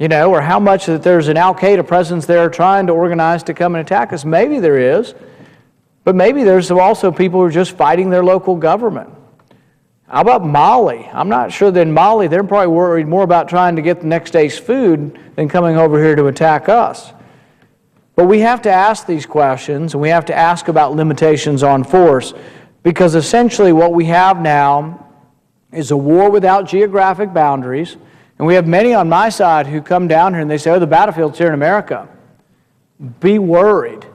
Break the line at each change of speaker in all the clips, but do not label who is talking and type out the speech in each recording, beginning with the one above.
You know, or how much that there's an Al-Qaeda presence there trying to organize to come and attack us. Maybe there is, but maybe there's also people who are just fighting their local government. How about Mali? I'm not sure that in Mali they're probably worried more about trying to get the next day's food than coming over here to attack us. But we have to ask these questions, and we have to ask about limitations on force, because essentially what we have now is a war without geographic boundaries. And we have many on my side who come down here and they say, oh, the battlefield's here in America. Be worried.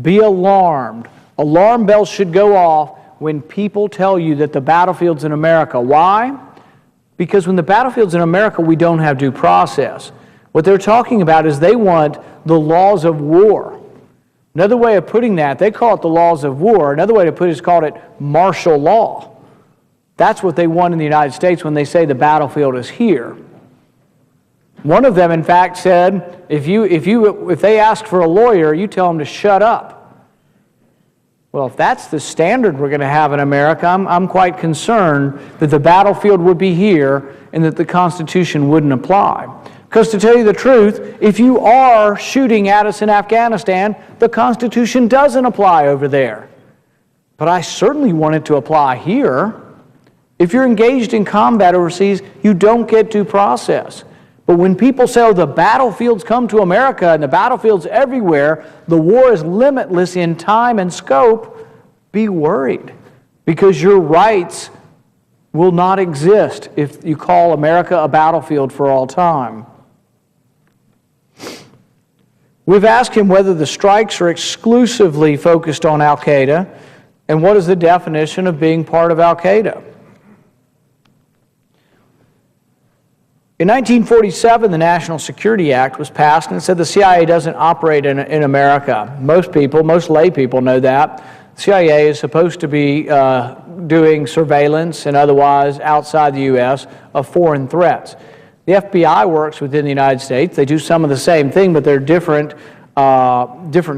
Be alarmed. Alarm bells should go off when people tell you that the battlefield's in America. Why? Because when the battlefield's in America, we don't have due process. What they're talking about is they want the laws of war. Another way of putting that, they call it the laws of war. Another way to put it is called it martial law. That's what they want in the United States when they say the battlefield is here. One of them, in fact, said, if they ask for a lawyer, you tell them to shut up. Well, if that's the standard we're going to have in America, I'm quite concerned that the battlefield would be here and that the Constitution wouldn't apply. Because to tell you the truth, if you are shooting at us in Afghanistan, the Constitution doesn't apply over there. But I certainly want it to apply here. If you're engaged in combat overseas, you don't get due process. But when people say, oh, the battlefields come to America and the battlefields everywhere, the war is limitless in time and scope, be worried, because your rights will not exist if you call America a battlefield for all time. We've asked him whether the strikes are exclusively focused on Al-Qaeda, and what is the definition of being part of Al-Qaeda. In 1947, the National Security Act was passed, and it said the CIA doesn't operate in America. Most people, most lay people know that. The CIA is supposed to be doing surveillance and otherwise outside the U.S. of foreign threats. The FBI works within the United States. They do some of the same thing, but they're different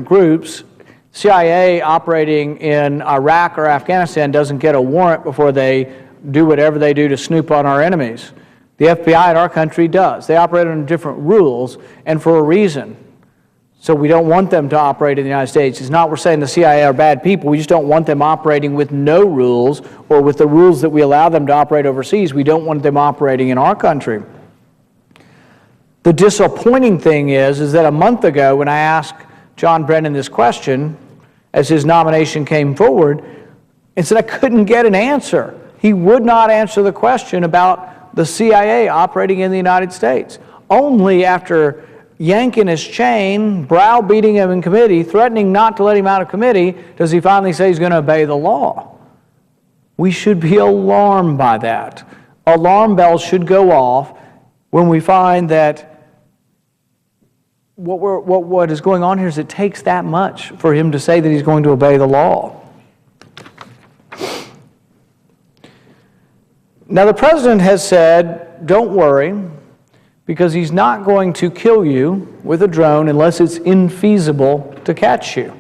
groups. CIA operating in Iraq or Afghanistan doesn't get a warrant before they do whatever they do to snoop on our enemies. The FBI in our country does. They operate under different rules and for a reason. So we don't want them to operate in the United States. It's not we're saying the CIA are bad people. We just don't want them operating with no rules or with the rules that we allow them to operate overseas. We don't want them operating in our country. The disappointing thing is that a month ago when I asked John Brennan this question as his nomination came forward, and said I couldn't get an answer. He would not answer the question about the CIA operating in the United States. Only after yanking his chain, browbeating him in committee, threatening not to let him out of committee, does he finally say he's going to obey the law. We should be alarmed by that. Alarm bells should go off when we find that what is going on here is it takes that much for him to say that he's going to obey the law. Now, the president has said, don't worry, because he's not going to kill you with a drone unless it's infeasible to catch you.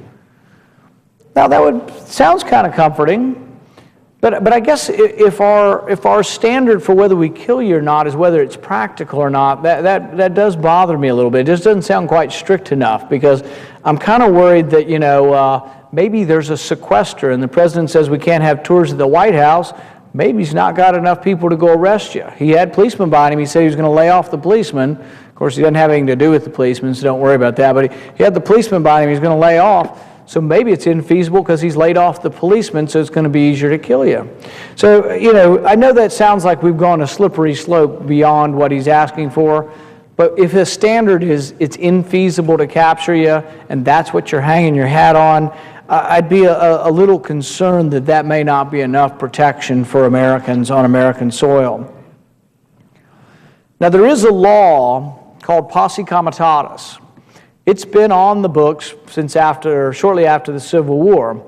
Now, sounds kind of comforting, but I guess if our standard for whether we kill you or not is whether it's practical or not, that does bother me a little bit. It just doesn't sound quite strict enough, because I'm kind of worried that, maybe there's a sequester and the president says we can't have tours of the White House. Maybe he's not got enough people to go arrest you. He had policemen behind him. He said he was going to lay off the policemen. Of course, he doesn't have anything to do with the policemen, so don't worry about that. But he had the policemen behind him. He's going to lay off. So maybe it's infeasible because he's laid off the policemen, so it's going to be easier to kill you. So, I know that sounds like we've gone a slippery slope beyond what he's asking for. But if the standard is it's infeasible to capture you, and that's what you're hanging your hat on, I'd be a little concerned that may not be enough protection for Americans on American soil. Now, there is a law called posse comitatus. It's been on the books since shortly after the Civil War.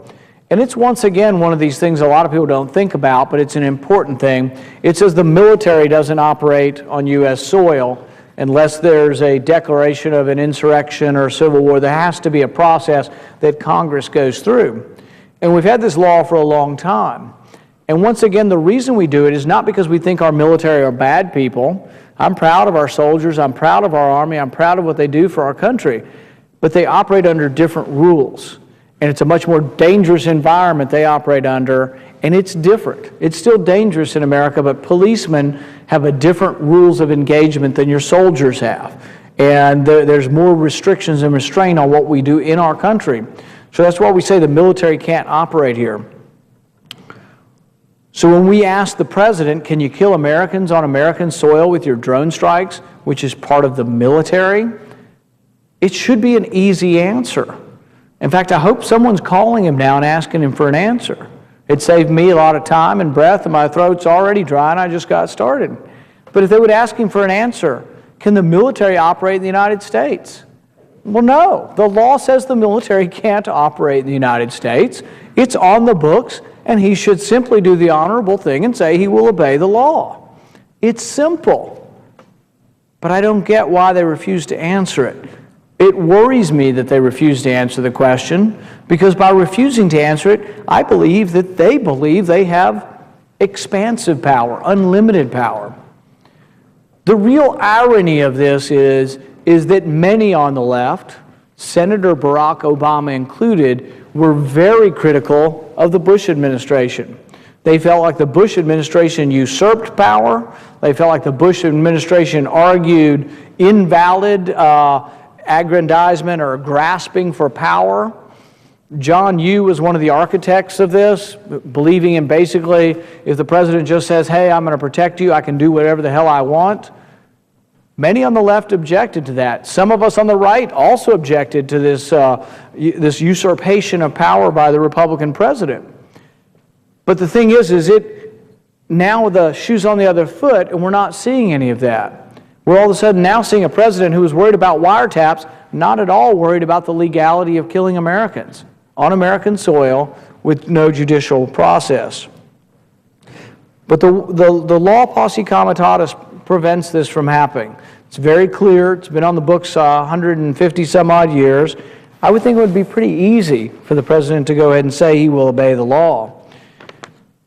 And it's once again one of these things a lot of people don't think about, but it's an important thing. It says the military doesn't operate on U.S. soil unless there's a declaration of an insurrection or civil war. There has to be a process that Congress goes through. And we've had this law for a long time. And once again, the reason we do it is not because we think our military are bad people. I'm proud of our soldiers. I'm proud of our Army. I'm proud of what they do for our country. But they operate under different rules. And it's a much more dangerous environment they operate under, and it's different. It's still dangerous in America, but policemen have a different rules of engagement than your soldiers have. And there's more restrictions and restraint on what we do in our country. So that's why we say the military can't operate here. So when we ask the president, can you kill Americans on American soil with your drone strikes, which is part of the military, it should be an easy answer. In fact, I hope someone's calling him now and asking him for an answer. It saved me a lot of time and breath, and my throat's already dry, and I just got started. But if they would ask him for an answer, can the military operate in the United States? Well, no. The law says the military can't operate in the United States. It's on the books, and he should simply do the honorable thing and say he will obey the law. It's simple. But I don't get why they refuse to answer it. It worries me that they refuse to answer the question, because by refusing to answer it, I believe that they believe they have expansive power, unlimited power. The real irony of this is that many on the left, Senator Barack Obama included, were very critical of the Bush administration. They felt like the Bush administration usurped power. They felt like the Bush administration argued invalid aggrandizement or grasping for power. John Yoo was one of the architects of this, believing in basically if the president just says, hey, I'm going to protect you, I can do whatever the hell I want. Many on the left objected to that. Some of us on the right also objected to this usurpation of power by the Republican president. But the thing is now the shoe's on the other foot, and we're not seeing any of that. We're all of a sudden now seeing a president who is worried about wiretaps, not at all worried about the legality of killing Americans on American soil with no judicial process. But the law posse comitatus prevents this from happening. It's very clear. It's been on the books 150 some odd years. I would think it would be pretty easy for the president to go ahead and say he will obey the law.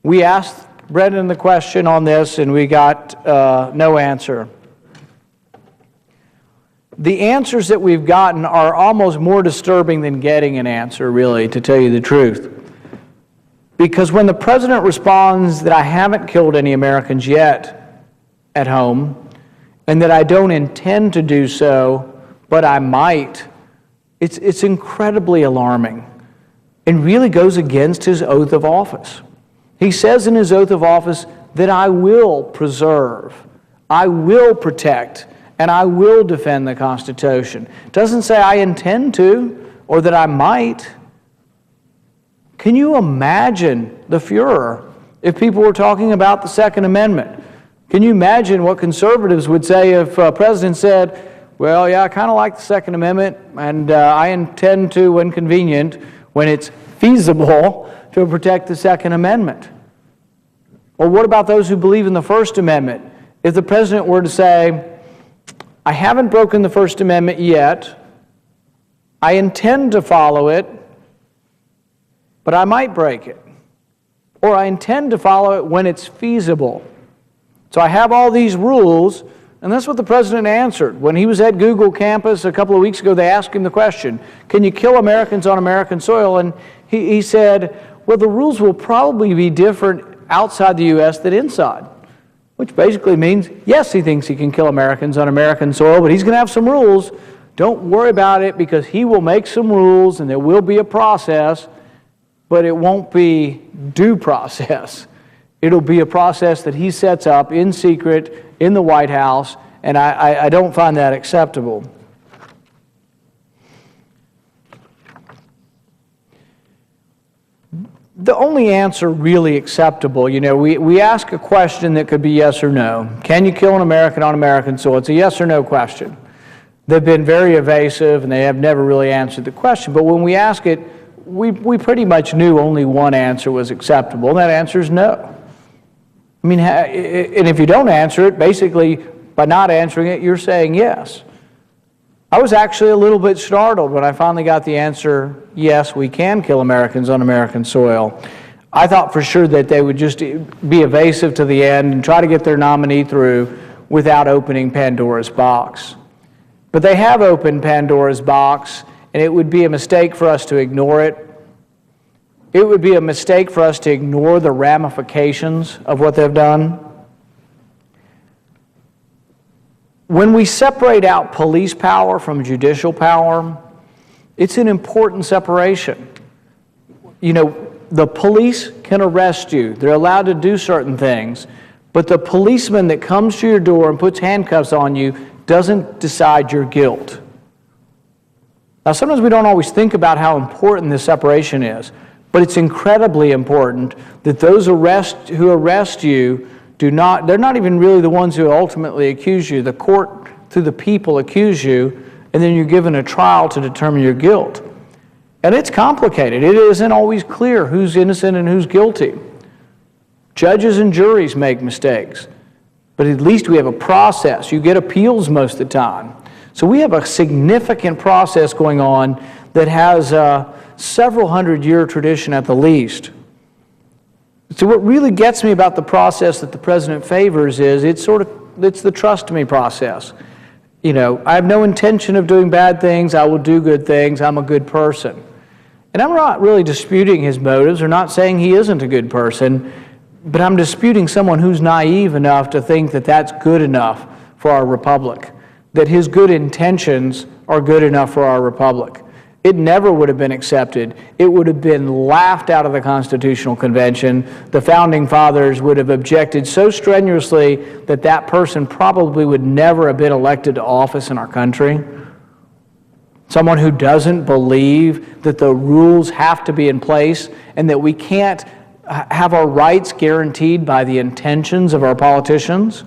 We asked Brendan the question on this, and we got no answer. The answers that we've gotten are almost more disturbing than getting an answer, really, to tell you the truth. Because when the president responds that I haven't killed any Americans yet at home, and that I don't intend to do so, but I might, it's incredibly alarming and really goes against his oath of office. He says in his oath of office that I will preserve, I will protect, and I will defend the Constitution. It doesn't say I intend to or that I might. Can you imagine the furor if people were talking about the Second Amendment? Can you imagine what conservatives would say if a president said, well, yeah, I kind of like the Second Amendment, and I intend to, when convenient, when it's feasible, to protect the Second Amendment? Or what about those who believe in the First Amendment? If the president were to say, I haven't broken the First Amendment yet, I intend to follow it, but I might break it. Or I intend to follow it when it's feasible. So I have all these rules, and that's what the president answered. When he was at Google campus a couple of weeks ago, they asked him the question, can you kill Americans on American soil? And he said, well, the rules will probably be different outside the U.S. than inside. Which basically means, yes, he thinks he can kill Americans on American soil, but he's going to have some rules. Don't worry about it, because he will make some rules and there will be a process, but it won't be due process. It'll be a process that he sets up in secret in the White House, and I don't find that acceptable. The only answer really acceptable, we ask a question that could be yes or no. Can you kill an American on American soil? It's a yes or no question. They've been very evasive, and they have never really answered the question. But when we ask it, we pretty much knew only one answer was acceptable, and that answer is no. I mean, and if you don't answer it, basically, by not answering it, you're saying yes. I was actually a little bit startled when I finally got the answer, yes, we can kill Americans on American soil. I thought for sure that they would just be evasive to the end and try to get their nominee through without opening Pandora's box. But they have opened Pandora's box, and it would be a mistake for us to ignore it. It would be a mistake for us to ignore the ramifications of what they've done. When we separate out police power from judicial power, it's an important separation. You know, the police can arrest you. They're allowed to do certain things. But the policeman that comes to your door and puts handcuffs on you doesn't decide your guilt. Now, sometimes we don't always think about how important this separation is, but it's incredibly important that those who arrest you they're not even really the ones who ultimately accuse you. The court, through the people, accuse you, and then you're given a trial to determine your guilt. And it's complicated. It isn't always clear who's innocent and who's guilty. Judges and juries make mistakes, but at least we have a process. You get appeals most of the time. So we have a significant process going on that has a several hundred-year tradition at the least. So what really gets me about the process that the president favors is it's the trust me process. You know, I have no intention of doing bad things. I will do good things. I'm a good person. And I'm not really disputing his motives or not saying he isn't a good person, but I'm disputing someone who's naive enough to think that that's good enough for our republic, that his good intentions are good enough for our republic. It never would have been accepted. It would have been laughed out of the Constitutional Convention. The Founding Fathers would have objected so strenuously that that person probably would never have been elected to office in our country. Someone who doesn't believe that the rules have to be in place and that we can't have our rights guaranteed by the intentions of our politicians.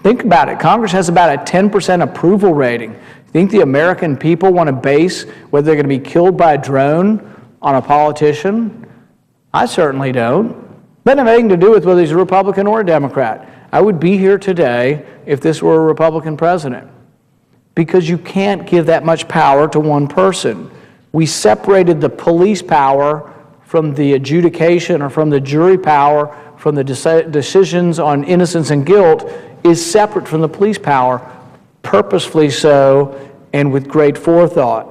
Think about it. Congress has about a 10% approval rating. Think the American people want to base whether they're going to be killed by a drone on a politician? I certainly don't. Doesn't have anything to do with whether he's a Republican or a Democrat. I would be here today if this were a Republican president, because you can't give that much power to one person. We separated the police power from the adjudication or from the jury power, from the decisions on innocence and guilt, is separate from the police power, purposefully so and with great forethought.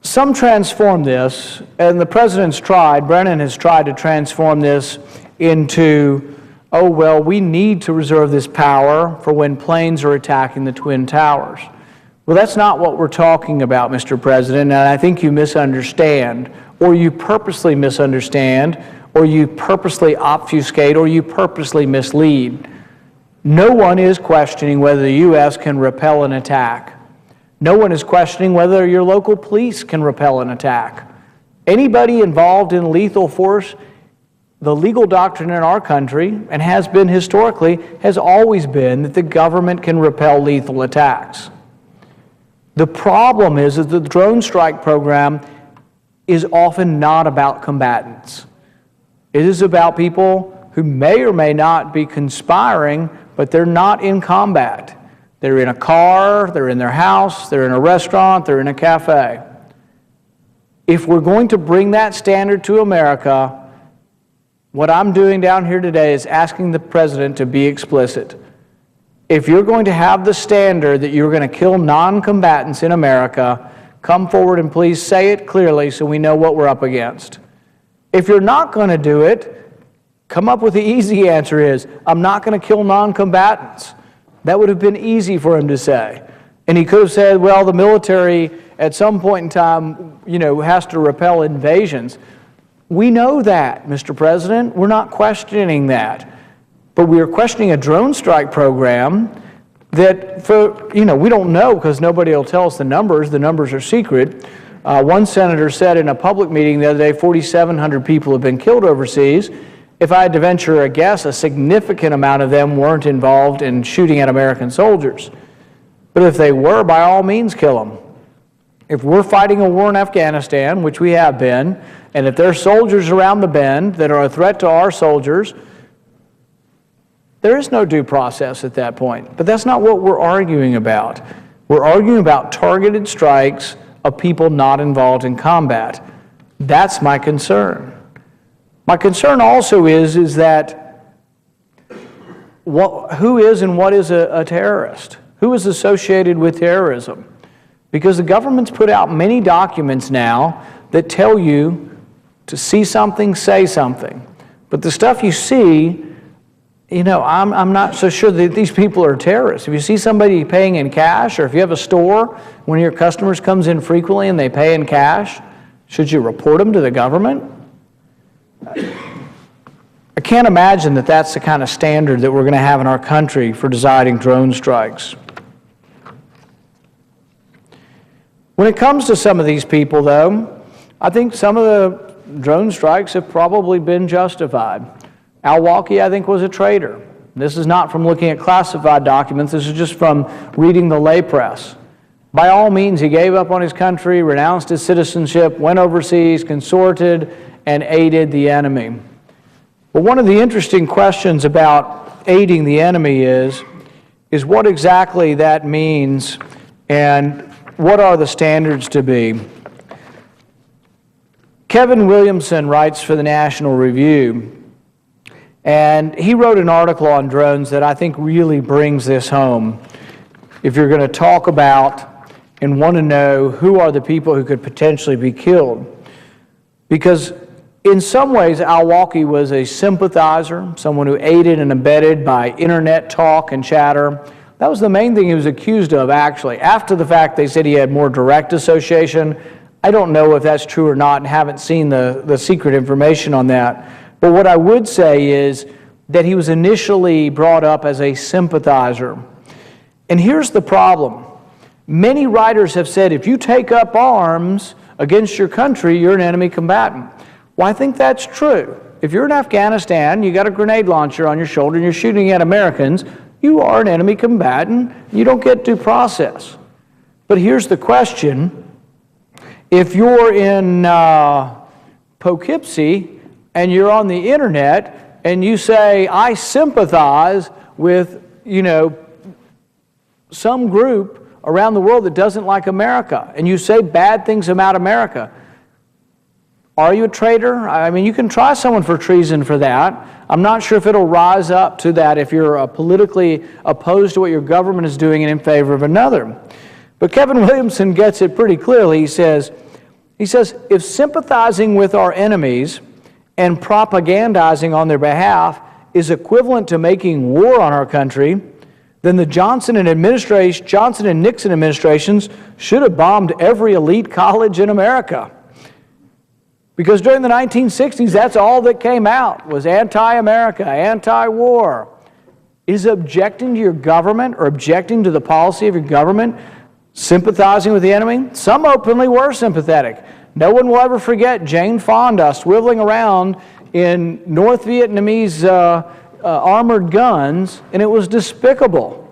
Some transform this, and the president's tried, Brennan has tried to transform this into, oh, well, we need to reserve this power for when planes are attacking the Twin Towers. Well, that's not what we're talking about, Mr. President, and I think you misunderstand, or you purposely misunderstand, or you purposely obfuscate, or you purposely mislead. No one is questioning whether the U.S. can repel an attack. No one is questioning whether your local police can repel an attack. Anybody involved in lethal force, the legal doctrine in our country, and has been historically, has always been that the government can repel lethal attacks. The problem is that the drone strike program is often not about combatants. It is about people who may or may not be conspiring, but they're not in combat. They're in a car, they're in their house, they're in a restaurant, they're in a cafe. If we're going to bring that standard to America, what I'm doing down here today is asking the president to be explicit. If you're going to have the standard that you're going to kill non-combatants in America, come forward and please say it clearly so we know what we're up against. If you're not going to do it, come up with the easy answer is, I'm not going to kill non-combatants. That would have been easy for him to say. And he could have said, well, the military at some point in time, has to repel invasions. We know that, Mr. President. We're not questioning that. But we are questioning a drone strike program that, we don't know because nobody will tell us the numbers. The numbers are secret. One senator said in a public meeting the other day, 4,700 people have been killed overseas. If I had to venture a guess, a significant amount of them weren't involved in shooting at American soldiers. But if they were, by all means, kill them. If we're fighting a war in Afghanistan, which we have been, and if there are soldiers around the bend that are a threat to our soldiers, there is no due process at that point. But that's not what we're arguing about. We're arguing about targeted strikes of people not involved in combat. That's my concern. My concern also is that who is and what is a terrorist? Who is associated with terrorism? Because the government's put out many documents now that tell you to see something, say something. But the stuff you see, I'm not so sure that these people are terrorists. If you see somebody paying in cash, or if you have a store, one of your customers comes in frequently and they pay in cash, should you report them to the government? I can't imagine that that's the kind of standard that we're going to have in our country for deciding drone strikes. When it comes to some of these people, though, I think some of the drone strikes have probably been justified. Al Walkie, I think, was a traitor. This is not from looking at classified documents. This is just from reading the lay press. By all means, he gave up on his country, renounced his citizenship, went overseas, consorted, and aided the enemy. But one of the interesting questions about aiding the enemy is what exactly that means and what are the standards to be. Kevin Williamson writes for the National Review, and he wrote an article on drones that I think really brings this home. If you're going to talk about and want to know who are the people who could potentially be killed. Because in some ways, Al Walkie was a sympathizer, someone who aided and abetted by internet talk and chatter. That was the main thing he was accused of, actually. After the fact, they said he had more direct association. I don't know if that's true or not and haven't seen the secret information on that. But what I would say is that he was initially brought up as a sympathizer. And here's the problem. Many writers have said if you take up arms against your country, you're an enemy combatant. Well, I think that's true. If you're in Afghanistan, you got a grenade launcher on your shoulder and you're shooting at Americans, you are an enemy combatant. You don't get due process. But here's the question. If you're in Poughkeepsie and you're on the internet and you say, I sympathize with, some group around the world that doesn't like America, and you say bad things about America, are you a traitor? I mean, you can try someone for treason for that. I'm not sure if it'll rise up to that if you're politically opposed to what your government is doing and in favor of another. But Kevin Williamson gets it pretty clearly. He says, if sympathizing with our enemies and propagandizing on their behalf is equivalent to making war on our country, then the Johnson and Nixon administrations should have bombed every elite college in America. Because during the 1960s, that's all that came out was anti-America, anti-war. Is objecting to your government or objecting to the policy of your government sympathizing with the enemy? Some openly were sympathetic. No one will ever forget Jane Fonda swiveling around in North Vietnamese armored guns, and it was despicable.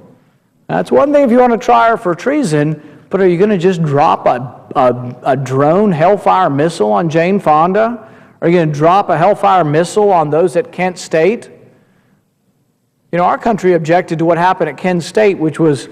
That's one thing if you want to try her for treason, but are you going to just drop a drone Hellfire missile on Jane Fonda? Are you going to drop a Hellfire missile on those at Kent State? Our country objected to what happened at Kent State, which was,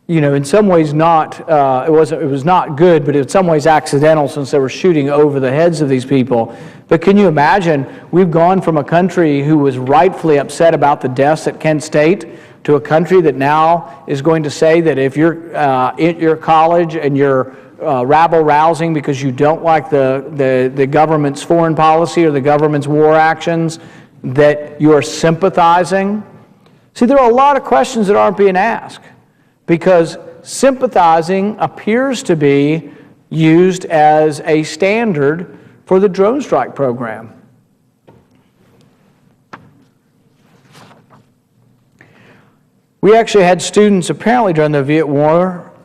in some ways not, it was not good, but in some ways accidental since they were shooting over the heads of these people. But can you imagine, we've gone from a country who was rightfully upset about the deaths at Kent State to a country that now is going to say that if you're at your college and you're rabble-rousing because you don't like the government's foreign policy or the government's war actions, that you're sympathizing. See, there are a lot of questions that aren't being asked because sympathizing appears to be used as a standard for the drone strike program. We actually had students apparently during the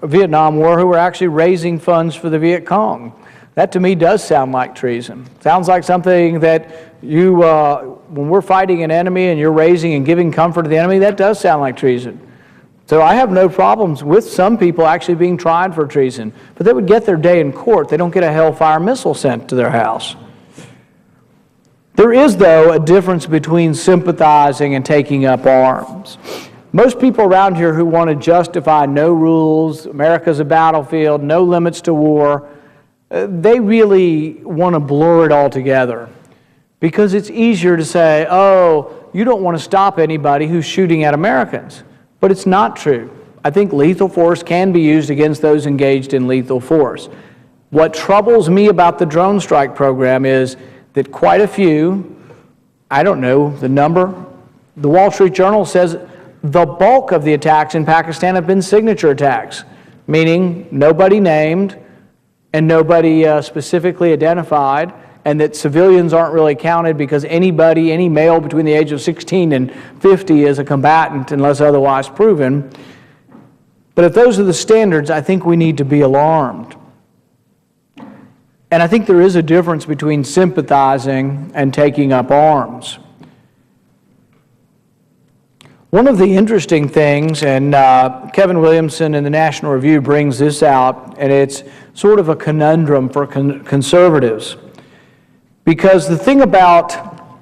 Vietnam War who were actually raising funds for the Viet Cong. That to me does sound like treason. Sounds like something that you, when we're fighting an enemy and you're raising and giving comfort to the enemy, that does sound like treason. So I have no problems with some people actually being tried for treason, but they would get their day in court. They don't get a Hellfire missile sent to their house. There is, though, a difference between sympathizing and taking up arms. Most people around here who want to justify no rules, America's a battlefield, no limits to war, they really want to blur it all together because it's easier to say, oh, you don't want to stop anybody who's shooting at Americans. But it's not true. I think lethal force can be used against those engaged in lethal force. What troubles me about the drone strike program is that quite a few, I don't know the number, the Wall Street Journal says the bulk of the attacks in Pakistan have been signature attacks, meaning nobody named and nobody specifically identified, and that civilians aren't really counted because anybody, any male between the age of 16 and 50 is a combatant unless otherwise proven. But if those are the standards, I think we need to be alarmed. And I think there is a difference between sympathizing and taking up arms. One of the interesting things, and Kevin Williamson in the National Review brings this out, and it's sort of a conundrum for conservatives. Because the thing about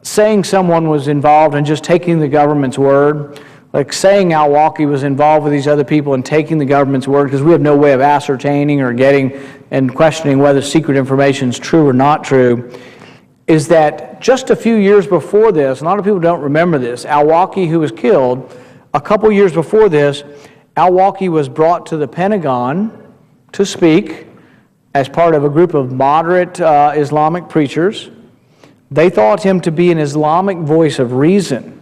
saying someone was involved and just taking the government's word, like saying Al Walkie was involved with these other people and taking the government's word, because we have no way of ascertaining or getting and questioning whether secret information is true or not true, is that just a few years before this, a lot of people don't remember this, Al Walkie, who was killed, a couple years before this, Al Walkie was brought to the Pentagon to speak as part of a group of moderate Islamic preachers. They thought him to be an Islamic voice of reason.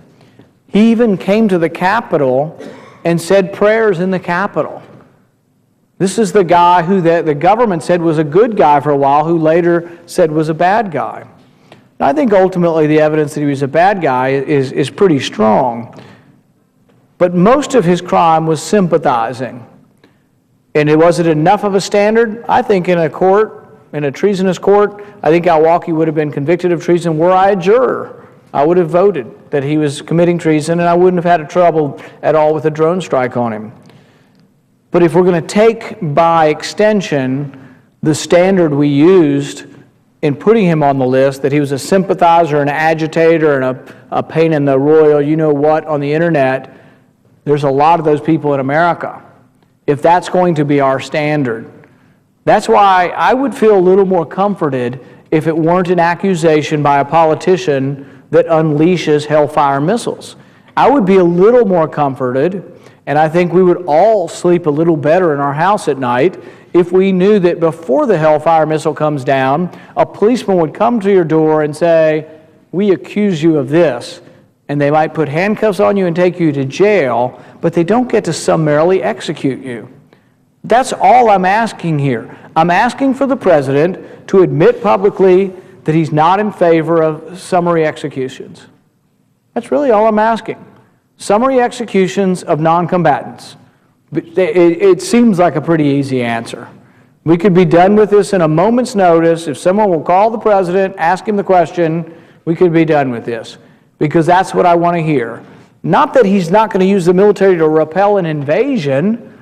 He even came to the Capitol and said prayers in the Capitol. This is the guy who the government said was a good guy for a while, who later said was a bad guy. And I think ultimately the evidence that he was a bad guy is pretty strong. But most of his crime was sympathizing. And was it enough of a standard? I think in a court, in a treasonous court, I think Al Walkie would have been convicted of treason were I a juror. I would have voted that he was committing treason, and I wouldn't have had trouble at all with a drone strike on him. But if we're going to take by extension the standard we used in putting him on the list, that he was a sympathizer, an agitator, and a pain in the royal you-know-what on the internet, there's a lot of those people in America. If that's going to be our standard. That's why I would feel a little more comforted if it weren't an accusation by a politician that unleashes hellfire missiles. I would be a little more comforted, and I think we would all sleep a little better in our house at night if we knew that before the hellfire missile comes down, a policeman would come to your door and say, we accuse you of this. And they might put handcuffs on you and take you to jail, but they don't get to summarily execute you. That's all I'm asking here. I'm asking for the president to admit publicly that he's not in favor of summary executions. That's really all I'm asking. Summary executions of non-combatants. It seems like a pretty easy answer. We could be done with this in a moment's notice. If someone will call the president, ask him the question, we could be done with this. Because that's what I want to hear. Not that he's not going to use the military to repel an invasion.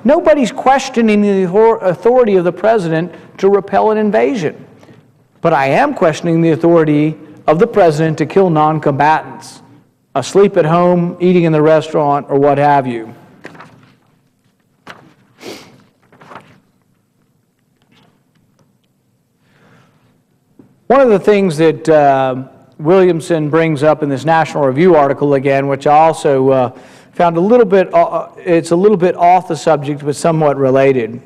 Nobody's questioning the authority of the president to repel an invasion. But I am questioning the authority of the president to kill non-combatants, asleep at home, eating in the restaurant, or what have you. One of the things that Williamson brings up in this National Review article again, which I also found a little bit, it's a little bit off the subject, but somewhat related.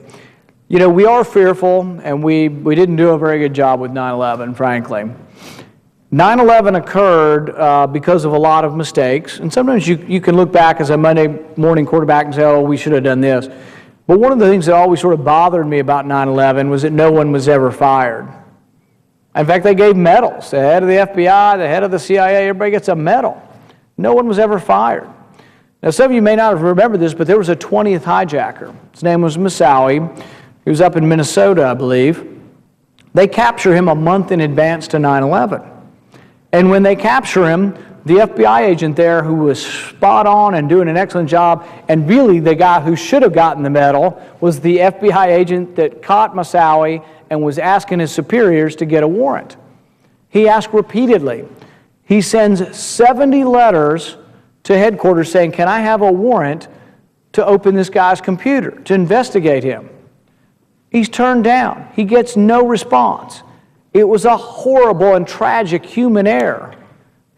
You know, we are fearful, and we didn't do a very good job with 9/11, frankly. 9/11 occurred because of a lot of mistakes, and sometimes you can look back as a Monday morning quarterback and say, oh, we should have done this. But one of the things that always sort of bothered me about 9/11 was that no one was ever fired. In fact, they gave medals. The head of the FBI, the head of the CIA, everybody gets a medal. No one was ever fired. Now, some of you may not have remembered this, but there was a 20th hijacker. His name was Moussaoui. He was up in Minnesota, I believe. They capture him a month in advance to 9/11. And when they capture him, the FBI agent there, who was spot on and doing an excellent job, and really the guy who should have gotten the medal, was the FBI agent that caught Moussaoui and was asking his superiors to get a warrant. He asked repeatedly. He sends 70 letters to headquarters saying, can I have a warrant to open this guy's computer, to investigate him? He's turned down. He gets no response. It was a horrible and tragic human error.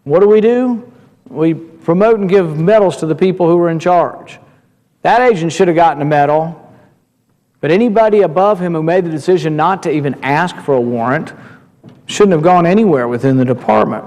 What do? We promote and give medals to the people who were in charge. That agent should have gotten a medal, but anybody above him who made the decision not to even ask for a warrant shouldn't have gone anywhere within the department.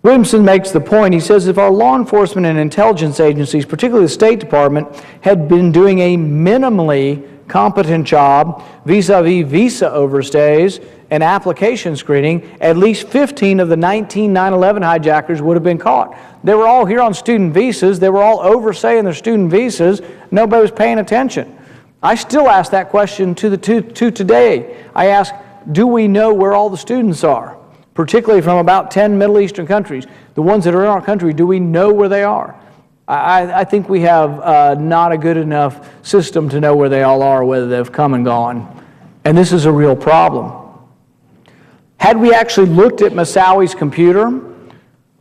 Williamson makes the point, he says, if our law enforcement and intelligence agencies, particularly the State Department, had been doing a minimally competent job vis-a-vis visa overstays and application screening, at least 15 of the 19 9/11 hijackers would have been caught. They were all here on student visas. They were all overstaying their student visas. Nobody was paying attention. I still ask that question to today. I ask, do we know where all the students are? Particularly from about 10 Middle Eastern countries. The ones that are in our country, do we know where they are? I think we have not a good enough system to know where they all are, whether they've come and gone. And this is a real problem. Had we actually looked at Moussaouy's computer,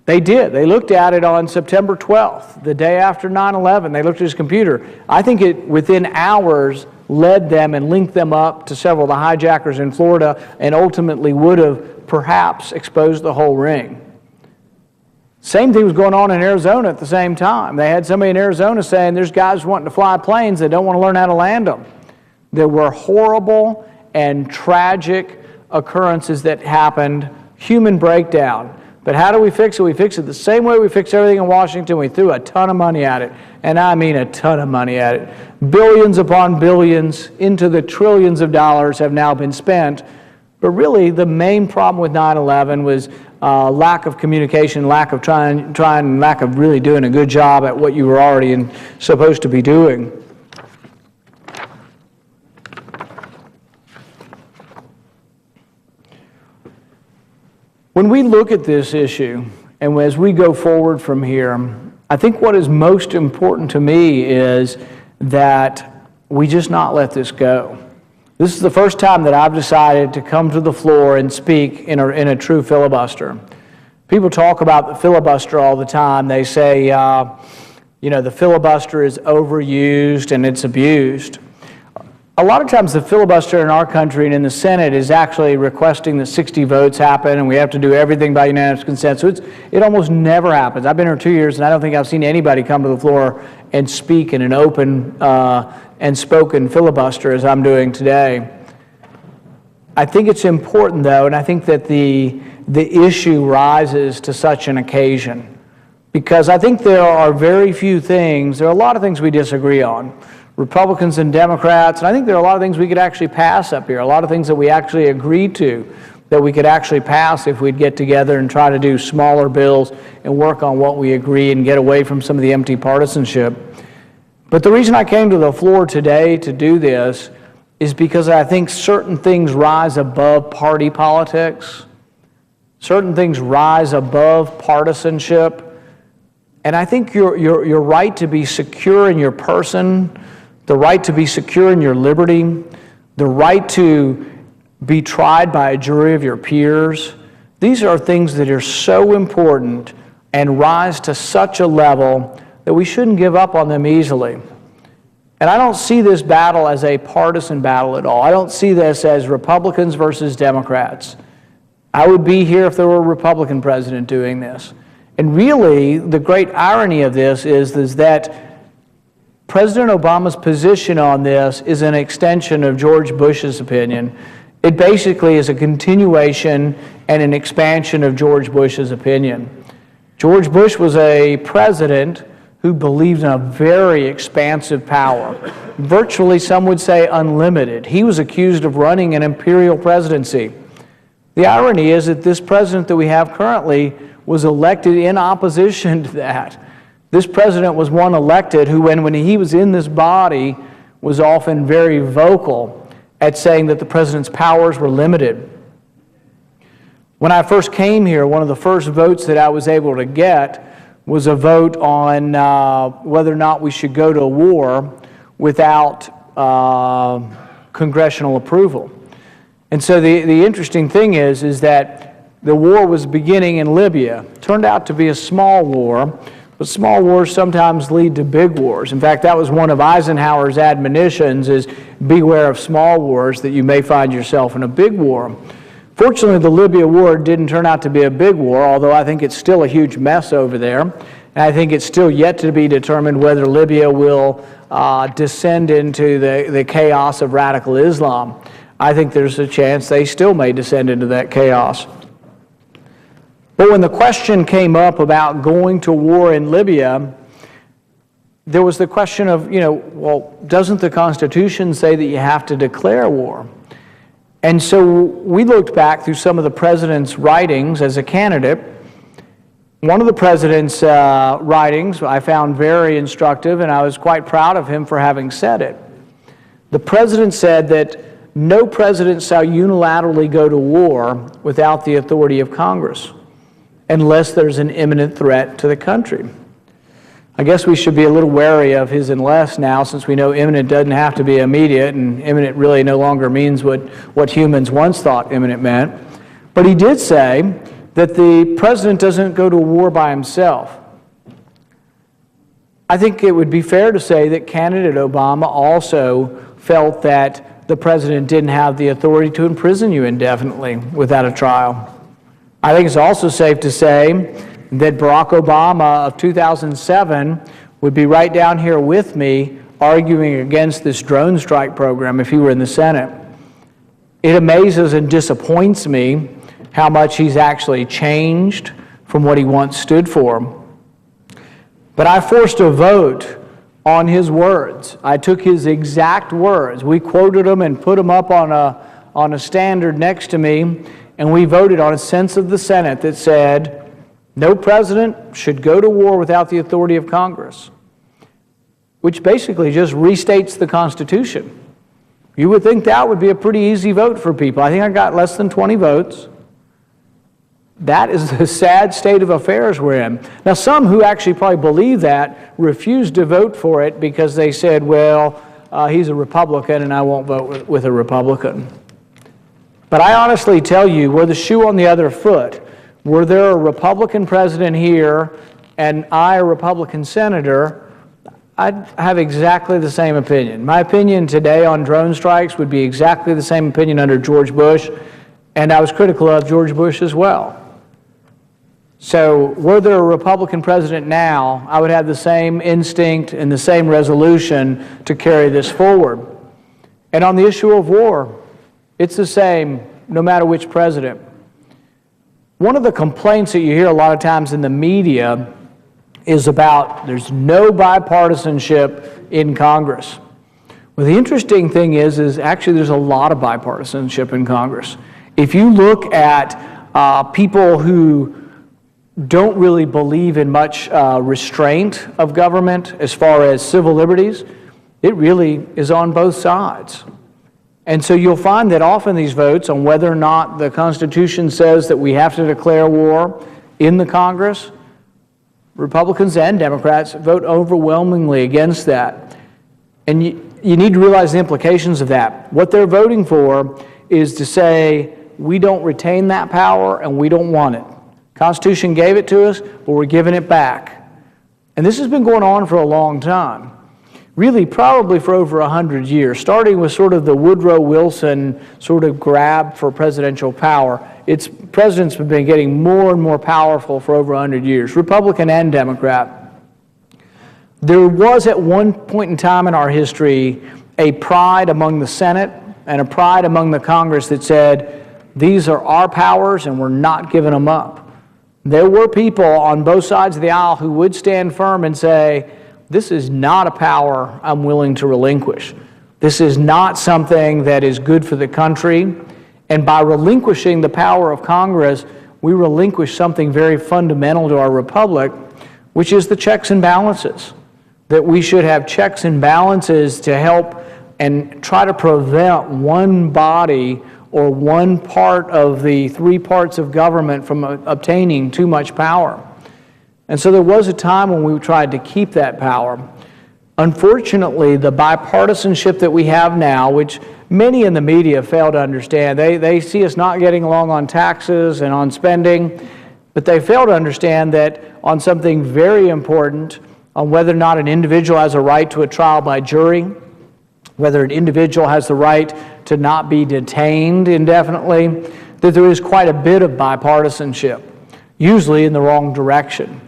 they did. They looked at it on September 12th, the day after 9/11. They looked at his computer. I think it, within hours, led them and linked them up to several of the hijackers in Florida and ultimately would have perhaps exposed the whole ring. Same thing was going on in Arizona at the same time. They had somebody in Arizona saying there's guys wanting to fly planes that don't want to learn how to land them. There were horrible and tragic occurrences that happened, human breakdown. But how do we fix it? We fix it the same way we fix everything in Washington. We threw a ton of money at it, and I mean a ton of money at it. Billions upon billions into the trillions of dollars have now been spent. But really, the main problem with 9/11 was lack of communication, lack of lack of really doing a good job at what you were already supposed to be doing. When we look at this issue, and as we go forward from here, I think what is most important to me is that we just not let this go. This is the first time that I've decided to come to the floor and speak in a true filibuster. People talk about the filibuster all the time. They say, the filibuster is overused and it's abused. A lot of times the filibuster in our country and in the Senate is actually requesting that 60 votes happen and we have to do everything by unanimous consent. So it almost never happens. I've been here 2 years and I don't think I've seen anybody come to the floor and speak in an open and spoken filibuster as I'm doing today. I think it's important though, and I think that the issue rises to such an occasion because I think there are very few things, there are a lot of things we disagree on. Republicans and Democrats, and I think there are a lot of things we could actually pass up here, a lot of things that we actually agree to that we could actually pass if we'd get together and try to do smaller bills and work on what we agree and get away from some of the empty partisanship. But the reason I came to the floor today to do this is because I think certain things rise above party politics, certain things rise above partisanship, and I think your right to be secure in your person, the right to be secure in your liberty, the right to be tried by a jury of your peers, these are things that are so important and rise to such a level that we shouldn't give up on them easily. And I don't see this battle as a partisan battle at all. I don't see this as Republicans versus Democrats. I would be here if there were a Republican president doing this. And really, the great irony of this is that President Obama's position on this is an extension of George Bush's opinion. It basically is a continuation and an expansion of George Bush's opinion. George Bush was a president who believed in a very expansive power. Virtually, some would say unlimited. He was accused of running an imperial presidency. The irony is that this president that we have currently was elected in opposition to that. This president was one elected who, when he was in this body, was often very vocal at saying that the president's powers were limited. When I first came here, one of the first votes that I was able to get was a vote on whether or not we should go to war without congressional approval. And so the interesting thing is that the war was beginning in Libya. It turned out to be a small war, But small wars sometimes lead to big wars. In fact, that was one of Eisenhower's admonitions, is beware of small wars, that you may find yourself in a big war. Fortunately, the Libya war didn't turn out to be a big war, although I think it's still a huge mess over there. And I think it's still yet to be determined whether Libya will descend into the chaos of radical Islam. I think there's a chance they still may descend into that chaos. But when the question came up about going to war in Libya, there was the question of, well, doesn't the Constitution say that you have to declare war? And so we looked back through some of the president's writings as a candidate. One of the president's writings I found very instructive, and I was quite proud of him for having said it. The president said that no president shall unilaterally go to war without the authority of Congress, unless there's an imminent threat to the country. I guess we should be a little wary of his unless now, since we know imminent doesn't have to be immediate, and imminent really no longer means what humans once thought imminent meant. But he did say that the president doesn't go to war by himself. I think it would be fair to say that candidate Obama also felt that the president didn't have the authority to imprison you indefinitely without a trial. I think it's also safe to say that Barack Obama of 2007 would be right down here with me arguing against this drone strike program if he were in the Senate. It amazes and disappoints me how much he's actually changed from what he once stood for. But I forced a vote on his words. I took his exact words. We quoted them and put them up on a standard next to me, and we voted on a sense of the Senate that said, no president should go to war without the authority of Congress, which basically just restates the Constitution. You would think that would be a pretty easy vote for people. I think I got less than 20 votes. That is the sad state of affairs we're in. Now, some who actually probably believe that refused to vote for it because they said, well, he's a Republican and I won't vote with a Republican. But I honestly tell you, were the shoe on the other foot, were there a Republican president here and I a Republican senator, I'd have exactly the same opinion. My opinion today on drone strikes would be exactly the same opinion under George Bush, and I was critical of George Bush as well. So were there a Republican president now, I would have the same instinct and the same resolution to carry this forward. And on the issue of war, it's the same no matter which president. One of the complaints that you hear a lot of times in the media is about there's no bipartisanship in Congress. Well, the interesting thing is actually there's a lot of bipartisanship in Congress. If you look at people who don't really believe in much restraint of government as far as civil liberties, it really is on both sides. And so you'll find that often these votes on whether or not the Constitution says that we have to declare war in the Congress, Republicans and Democrats vote overwhelmingly against that. And you need to realize the implications of that. What they're voting for is to say, we don't retain that power and we don't want it. Constitution gave it to us, but we're giving it back. And this has been going on for a long time. Really, probably for over 100 years, starting with sort of the Woodrow Wilson sort of grab for presidential power. Presidents have been getting more and more powerful for over 100 years, Republican and Democrat. There was at one point in time in our history a pride among the Senate and a pride among the Congress that said, these are our powers and we're not giving them up. There were people on both sides of the aisle who would stand firm and say, this is not a power I'm willing to relinquish. This is not something that is good for the country. And by relinquishing the power of Congress, we relinquish something very fundamental to our republic, which is the checks and balances. That we should have checks and balances to help and try to prevent one body or one part of the three parts of government from obtaining too much power. And so there was a time when we tried to keep that power. Unfortunately, the bipartisanship that we have now, which many in the media fail to understand, they see us not getting along on taxes and on spending, But they fail to understand that on something very important, on whether or not an individual has a right to a trial by jury, whether an individual has the right to not be detained indefinitely, that there is quite a bit of bipartisanship, usually in the wrong direction.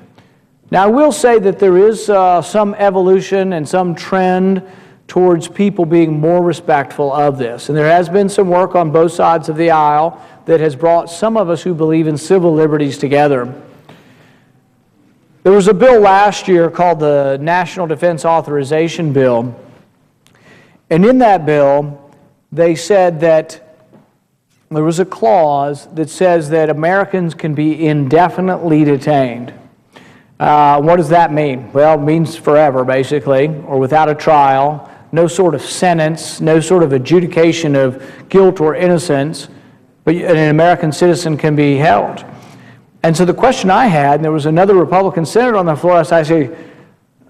Now, I will say that there is some evolution and some trend towards people being more respectful of this. And there has been some work on both sides of the aisle that has brought some of us who believe in civil liberties together. There was a bill last year called the National Defense Authorization Bill. And in that bill, they said that there was a clause that says that Americans can be indefinitely detained. What does that mean? Well, it means forever, basically, or without a trial, no sort of sentence, no sort of adjudication of guilt or innocence, but an American citizen can be held. And so the question I had, and there was another Republican senator on the floor, I say,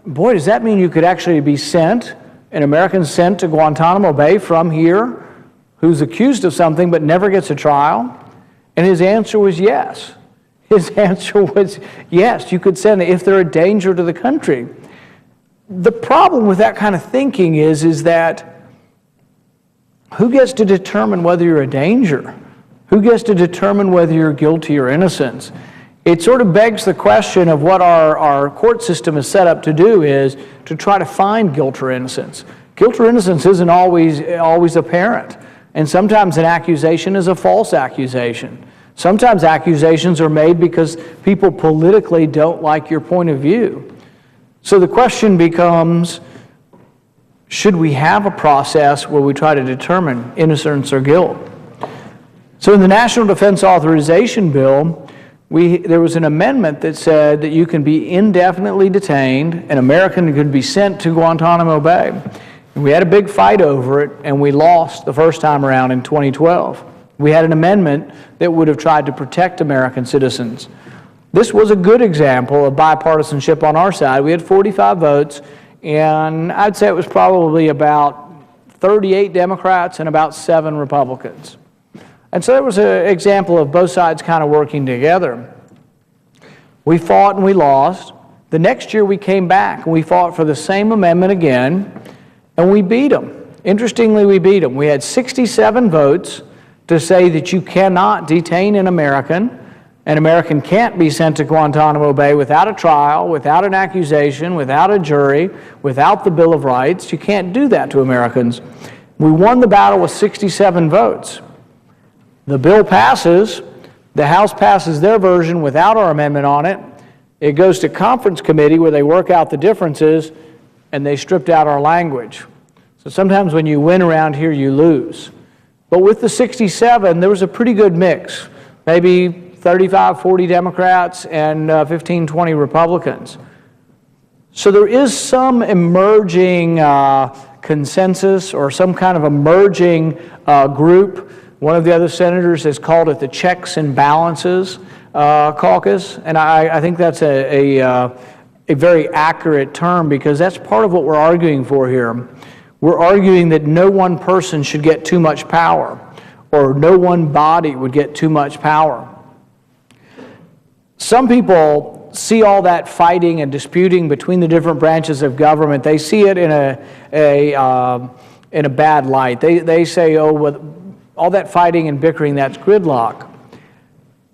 boy, does that mean you could actually be sent, an American sent to Guantanamo Bay from here, who's accused of something but never gets a trial? And his answer was yes. His answer was yes, you could send it if they're a danger to the country. The problem with that kind of thinking is that who gets to determine whether you're a danger? Who gets to determine whether you're guilty or innocent? It sort of begs the question of what our court system is set up to do is to try to find guilt or innocence. Guilt or innocence isn't always apparent. And sometimes an accusation is a false accusation. Sometimes accusations are made because people politically don't like your point of view. So the question becomes, should we have a process where we try to determine innocence or guilt? So in the National Defense Authorization Bill, there was an amendment that said that you can be indefinitely detained, an American could be sent to Guantanamo Bay. And we had a big fight over it, and we lost the first time around in 2012. We had an amendment that would have tried to protect American citizens. This was a good example of bipartisanship on our side. We had 45 votes, and I'd say it was probably about 38 Democrats and about 7 Republicans. And so there was an example of both sides kind of working together. We fought and we lost. The next year we came back and we fought for the same amendment again, and we beat them. Interestingly, we beat them. We had 67 votes to say that you cannot detain an American. An American can't be sent to Guantanamo Bay without a trial, without an accusation, without a jury, without the Bill of Rights. You can't do that to Americans. We won the battle with 67 votes. The bill passes. The House passes their version without our amendment on it. It goes to conference committee where they work out the differences, and they stripped out our language. So sometimes when you win around here, you lose. But with the 67, there was a pretty good mix, maybe 35, 40 Democrats and 15, 20 Republicans. So there is some emerging consensus or some kind of emerging group. One of the other senators has called it the checks and balances caucus, and I think that's a very accurate term because that's part of what we're arguing for here. We're arguing that no one person should get too much power, or no one body would get too much power. Some people see all that fighting and disputing between the different branches of government. They see it in a bad light. They say, oh, well, all that fighting and bickering, that's gridlock.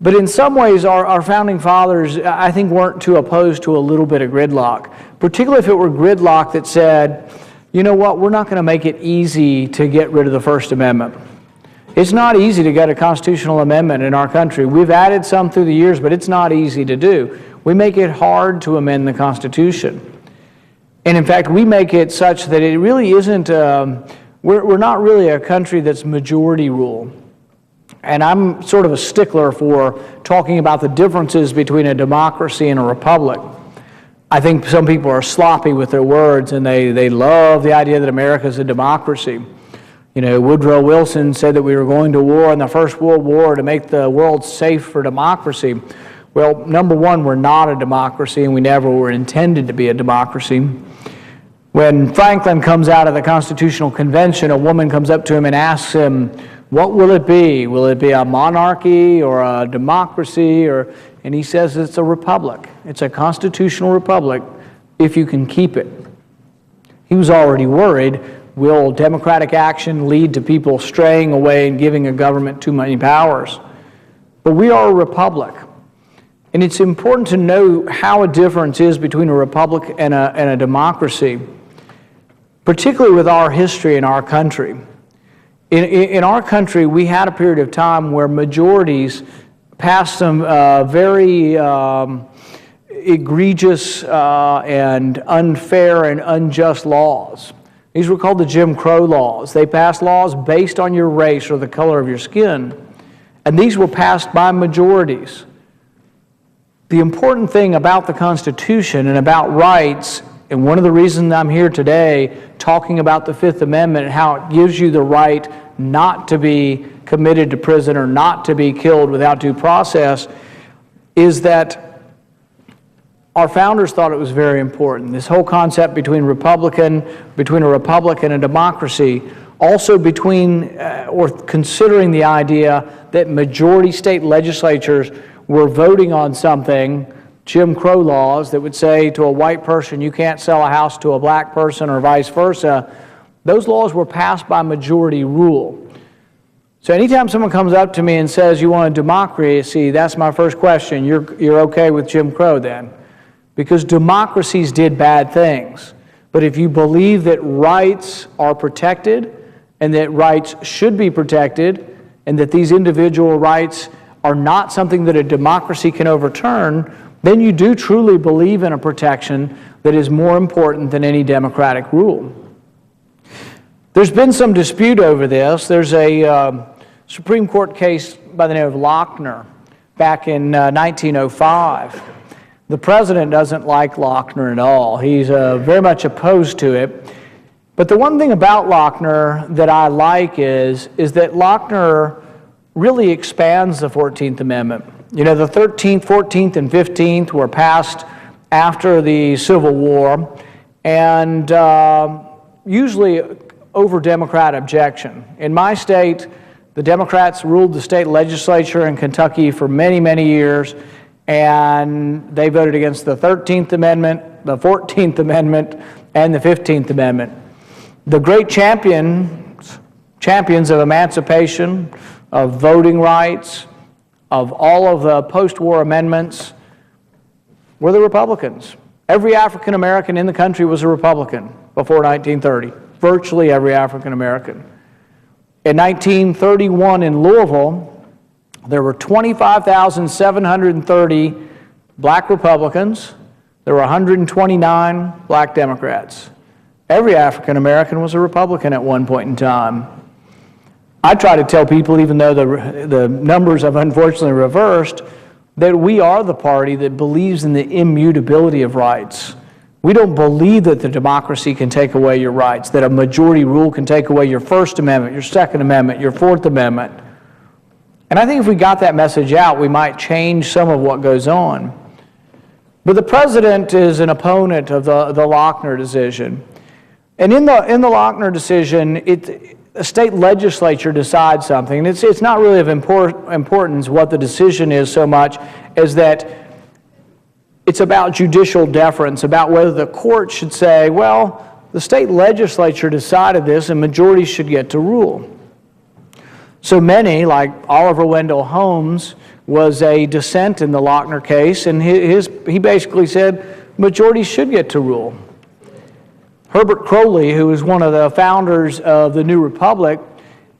But in some ways, our founding fathers, I think, weren't too opposed to a little bit of gridlock, particularly if it were gridlock that said, you know what, we're not going to make it easy to get rid of the First Amendment. It's not easy to get a constitutional amendment in our country. We've added some through the years, but it's not easy to do. We make it hard to amend the Constitution. And in fact, we make it such that it really isn't, we're not really a country that's majority rule. And I'm sort of a stickler for talking about the differences between a democracy and a republic. I think some people are sloppy with their words, and they love the idea that America is a democracy. You know, Woodrow Wilson said that we were going to war in the First World War to make the world safe for democracy. Well, number one, we're not a democracy, and we never were intended to be a democracy. When Franklin comes out of the Constitutional Convention, a woman comes up to him and asks him, what will it be? Will it be a monarchy or a democracy? Or and he says it's a republic. It's a constitutional republic if you can keep it. He was already worried, will democratic action lead to people straying away and giving a government too many powers? But we are a republic. And it's important to know how a difference is between a republic and a democracy, particularly with our history in our country. In our country, we had a period of time where majorities passed some very egregious and unfair and unjust laws. These were called the Jim Crow laws. They passed laws based on your race or the color of your skin, and these were passed by majorities. The important thing about the Constitution and about rights, and one of the reasons I'm here today talking about the Fifth Amendment and how it gives you the right not to be committed to prison or not to be killed without due process, is that our founders thought it was very important. This whole concept between a republic and a democracy, also between or considering the idea that majority state legislatures were voting on something, Jim Crow laws, that would say to a white person, you can't sell a house to a black person or vice versa. Those laws were passed by majority rule. So anytime someone comes up to me and says, you want a democracy, that's my first question. You're okay with Jim Crow then? Because democracies did bad things. But if you believe that rights are protected and that rights should be protected and that these individual rights are not something that a democracy can overturn, then you do truly believe in a protection that is more important than any democratic rule. There's been some dispute over this. There's a Supreme Court case by the name of Lochner back in 1905. The president doesn't like Lochner at all. He's very much opposed to it. But the one thing about Lochner that I like is that Lochner really expands the 14th Amendment. You know, the 13th, 14th, and 15th were passed after the Civil War, and usually over Democrat objection. In my state, the Democrats ruled the state legislature in Kentucky for many, many years, and they voted against the 13th Amendment, the 14th Amendment, and the 15th Amendment. The great champions of emancipation, of voting rights, of all of the post-war amendments, were the Republicans. Every African American in the country was a Republican before 1930. Virtually every African American. In 1931 in Louisville, there were 25,730 black Republicans. There were 129 black Democrats. Every African American was a Republican at one point in time. I try to tell people, even though the numbers have unfortunately reversed, that we are the party that believes in the immutability of rights. We don't believe that the democracy can take away your rights, that a majority rule can take away your First Amendment, your Second Amendment, your Fourth Amendment. And I think if we got that message out, we might change some of what goes on. But the president is an opponent of the Lochner decision. And in the Lochner decision, a state legislature decides something. And it's not really of importance what the decision is so much as that it's about judicial deference, about whether the court should say, well, the state legislature decided this and majorities should get to rule. So many, like Oliver Wendell Holmes, was a dissent in the Lochner case, and he basically said majorities should get to rule. Herbert Crowley, who was one of the founders of the New Republic,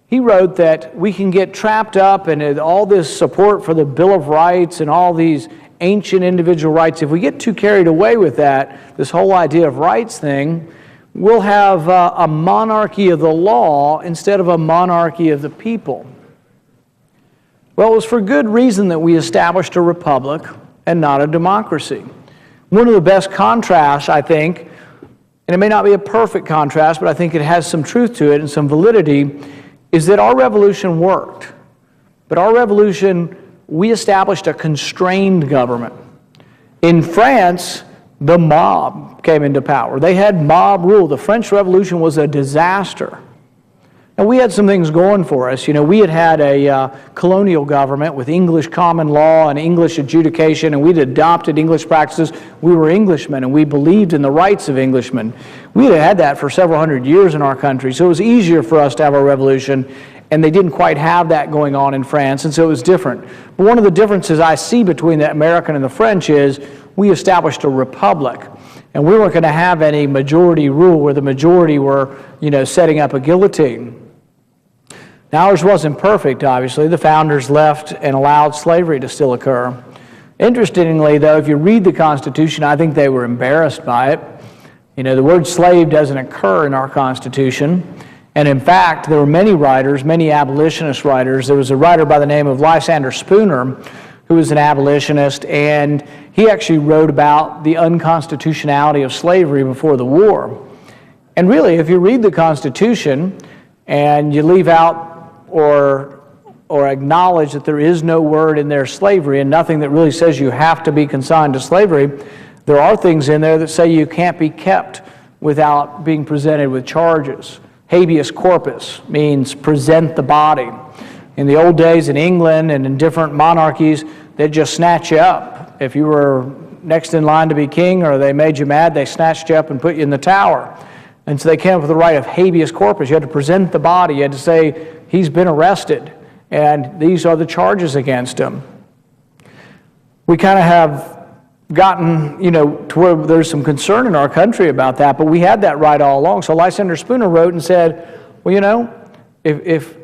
he wrote that we can get trapped up in all this support for the Bill of Rights and all these ancient individual rights. If we get too carried away with that, this whole idea of rights thing, we'll have a monarchy of the law instead of a monarchy of the people. Well, it was for good reason that we established a republic and not a democracy. One of the best contrasts, I think, and it may not be a perfect contrast, but I think it has some truth to it and some validity, is that our revolution worked. But our revolution, we established a constrained government. In France, the mob came into power. They had mob rule. The French Revolution was a disaster. And we had some things going for us. You know, we had a colonial government with English common law and English adjudication, and we'd adopted English practices. We were Englishmen, and we believed in the rights of Englishmen. We had that for several hundred years in our country, so it was easier for us to have a revolution, and they didn't quite have that going on in France, and so it was different. But one of the differences I see between the American and the French is we established a republic. And we weren't going to have any majority rule where the majority were, you know, setting up a guillotine. Now, ours wasn't perfect, obviously. The founders left and allowed slavery to still occur. Interestingly, though, if you read the Constitution, I think they were embarrassed by it. You know, the word slave doesn't occur in our Constitution. And in fact, there were many writers, many abolitionist writers. There was a writer by the name of Lysander Spooner, who was an abolitionist, and he actually wrote about the unconstitutionality of slavery before the war. And really, if you read the Constitution and you leave out or acknowledge that there is no word in there slavery and nothing that really says you have to be consigned to slavery, there are things in there that say you can't be kept without being presented with charges. Habeas corpus means present the body. In the old days in England and in different monarchies, they'd just snatch you up. If you were next in line to be king or they made you mad, they snatched you up and put you in the tower. And so they came up with the right of habeas corpus. You had to present the body. You had to say, he's been arrested, and these are the charges against him. We kind of have gotten, you know, to where there's some concern in our country about that, but we had that right all along. So Lysander Spooner wrote and said, well, you know,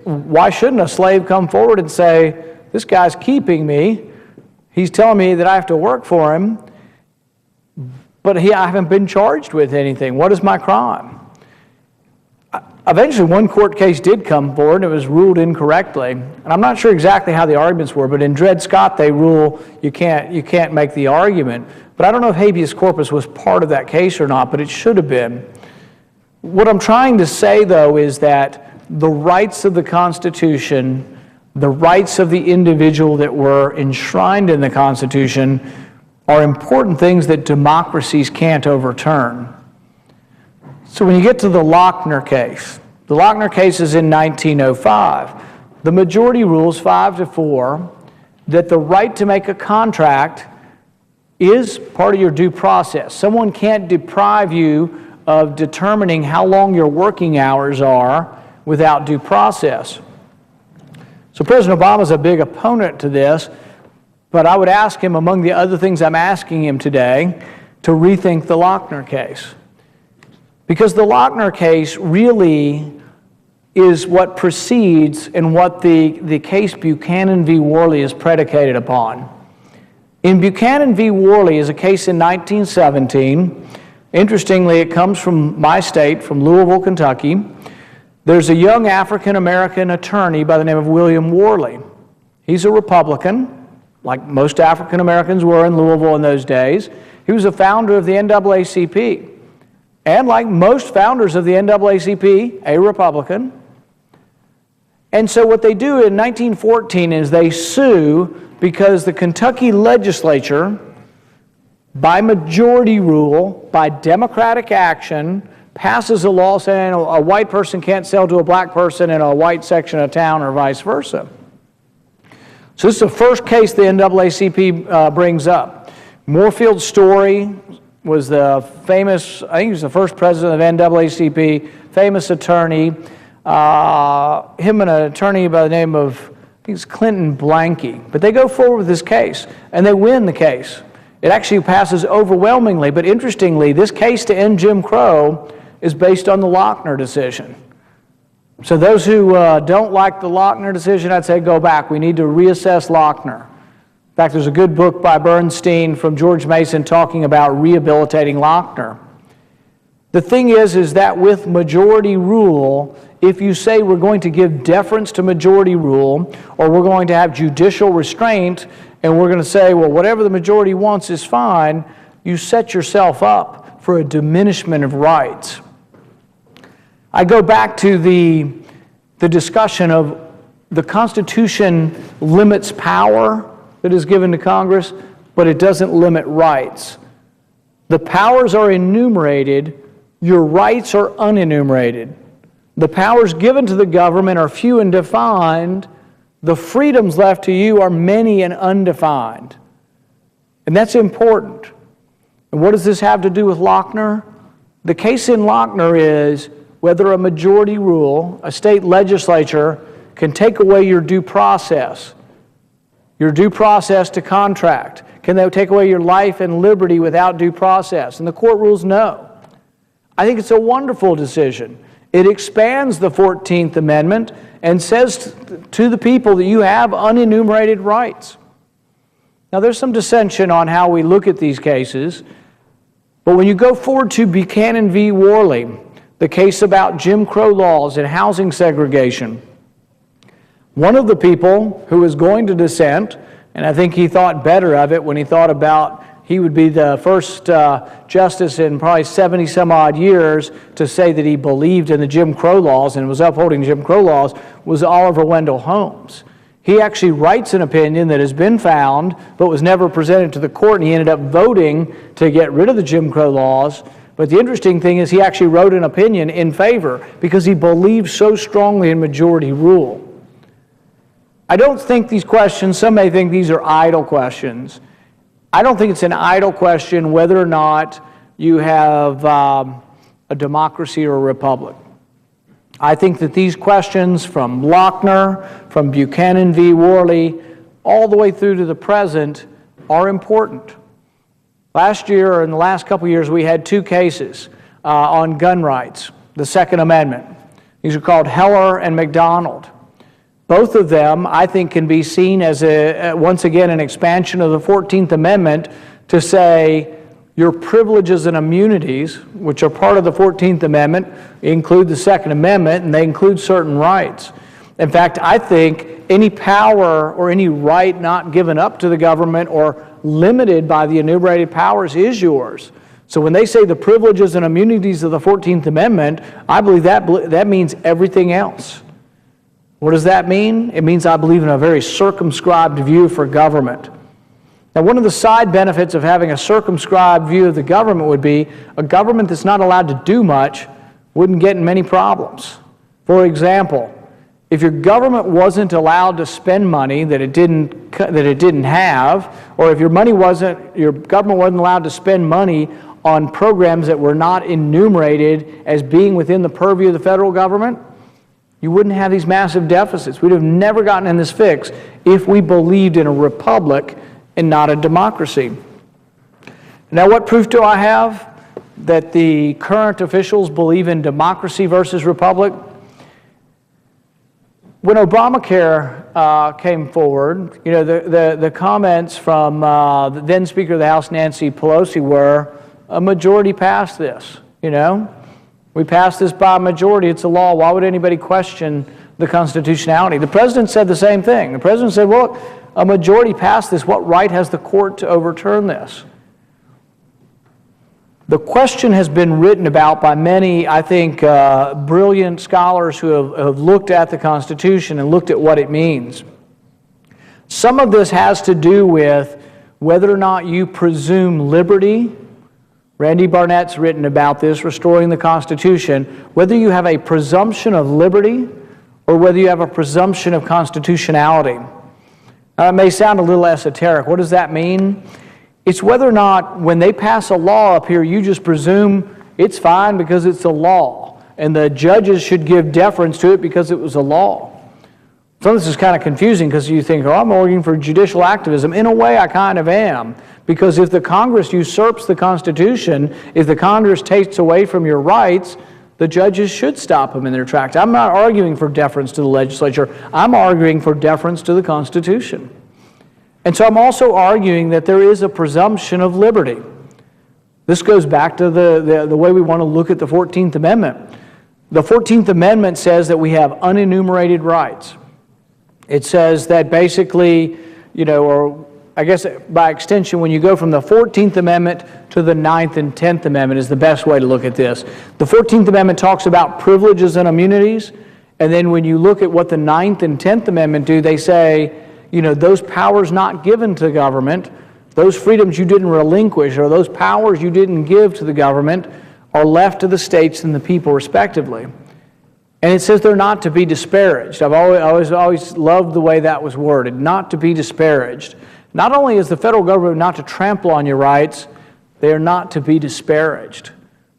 why shouldn't a slave come forward and say, this guy's keeping me, he's telling me that I have to work for him, but I haven't been charged with anything. What is my crime? Eventually, one court case did come forward, and it was ruled incorrectly. And I'm not sure exactly how the arguments were, but in Dred Scott, they rule you can't make the argument. But I don't know if habeas corpus was part of that case or not, but it should have been. What I'm trying to say, though, is that the rights of the Constitution, the rights of the individual that were enshrined in the Constitution, are important things that democracies can't overturn. So when you get to the Lochner case is in 1905. The majority rules 5-4 that the right to make a contract is part of your due process. Someone can't deprive you of determining how long your working hours are without due process. So President Obama is a big opponent to this, but I would ask him, among the other things I'm asking him today, to rethink the Lochner case. Because the Lochner case really is what precedes and what the case Buchanan v. Worley is predicated upon. In Buchanan v. Worley is a case in 1917. Interestingly, it comes from my state, from Louisville, Kentucky. There's a young African-American attorney by the name of William Worley. He's a Republican, like most African-Americans were in Louisville in those days. He was a founder of the NAACP. And like most founders of the NAACP, a Republican. And so what they do in 1914 is they sue because the Kentucky legislature, by majority rule, by democratic action, passes a law saying a white person can't sell to a black person in a white section of town or vice versa. So this is the first case the NAACP brings up. Moorfield Story was the famous, I think he was the first president of NAACP, famous attorney. Him and an attorney by the name of, I think it's Clinton Blanky. But they go forward with this case, and they win the case. It actually passes overwhelmingly, but interestingly, this case to end Jim Crow is based on the Lochner decision. So those who don't like the Lochner decision, I'd say go back. We need to reassess Lochner. In fact, there's a good book by Bernstein from George Mason talking about rehabilitating Lochner. The thing is that with majority rule, if you say we're going to give deference to majority rule, or we're going to have judicial restraint, and we're going to say, well, whatever the majority wants is fine, you set yourself up for a diminishment of rights. I go back to the discussion of the Constitution limits power that is given to Congress, but it doesn't limit rights. The powers are enumerated, your rights are unenumerated. The powers given to the government are few and defined. The freedoms left to you are many and undefined. And that's important. And what does this have to do with Lochner? The case in Lochner is whether a majority rule, a state legislature, can take away your due process to contract. Can they take away your life and liberty without due process? And the court rules no. I think it's a wonderful decision. It expands the 14th Amendment and says to the people that you have unenumerated rights. Now, there's some dissension on how we look at these cases, but when you go forward to Buchanan v. Worley, the case about Jim Crow laws and housing segregation, one of the people who was going to dissent, and I think he thought better of it when he thought about he would be the first justice in probably 70 some odd years to say that he believed in the Jim Crow laws and was upholding Jim Crow laws, was Oliver Wendell Holmes. He actually writes an opinion that has been found but was never presented to the court, and he ended up voting to get rid of the Jim Crow laws. But the interesting thing is he actually wrote an opinion in favor because he believed so strongly in majority rule. I don't think these questions, some may think these are idle questions. I don't think it's an idle question whether or not you have a democracy or a republic. I think that these questions from Lochner, from Buchanan v. Worley, all the way through to the present are important. Last year, or in the last couple of years, we had two cases on gun rights, the Second Amendment. These are called Heller and McDonald. Both of them, I think, can be seen as, once again, an expansion of the 14th Amendment to say your privileges and immunities, which are part of the 14th Amendment, include the Second Amendment, and they include certain rights. In fact, I think any power or any right not given up to the government or limited by the enumerated powers is yours. So when they say the privileges and immunities of the 14th Amendment, I believe that means everything else. What does that mean? It means I believe in a very circumscribed view for government. Now, one of the side benefits of having a circumscribed view of the government would be a government that's not allowed to do much wouldn't get in many problems. For example, if your government wasn't allowed to spend money that it didn't have, or if your government wasn't allowed to spend money on programs that were not enumerated as being within the purview of the federal government, you wouldn't have these massive deficits. We'd have never gotten in this fix if we believed in a republic and not a democracy. Now, what proof do I have that the current officials believe in democracy versus republic? When Obamacare came forward, the comments from the then Speaker of the House, Nancy Pelosi, were a majority passed this, We passed this by a majority. It's a law. Why would anybody question the constitutionality? The president said the same thing. The president said, well, a majority passed this. What right has the court to overturn this? The question has been written about by many, I think, brilliant scholars who have looked at the Constitution and looked at what it means. Some of this has to do with whether or not you presume liberty. Randy Barnett's written about this, Restoring the Constitution, whether you have a presumption of liberty or whether you have a presumption of constitutionality. Now, it may sound a little esoteric. What does that mean? It's whether or not when they pass a law up here, you just presume it's fine because it's a law, and the judges should give deference to it because it was a law. Some of this is kind of confusing because you think, I'm arguing for judicial activism. In a way, I kind of am. Because if the Congress usurps the Constitution, if the Congress takes away from your rights, the judges should stop them in their tracks. I'm not arguing for deference to the legislature. I'm arguing for deference to the Constitution. And so I'm also arguing that there is a presumption of liberty. This goes back to the way we want to look at the 14th Amendment. The 14th Amendment says that we have unenumerated rights. It says that basically, or I guess by extension, when you go from the 14th Amendment to the 9th and 10th Amendment is the best way to look at this. The 14th Amendment talks about privileges and immunities, and then when you look at what the 9th and 10th Amendment do, they say, those powers not given to government, those freedoms you didn't relinquish, or those powers you didn't give to the government are left to the states and the people respectively. And it says they're not to be disparaged. I've always loved the way that was worded, not to be disparaged. Not only is the federal government not to trample on your rights, they are not to be disparaged.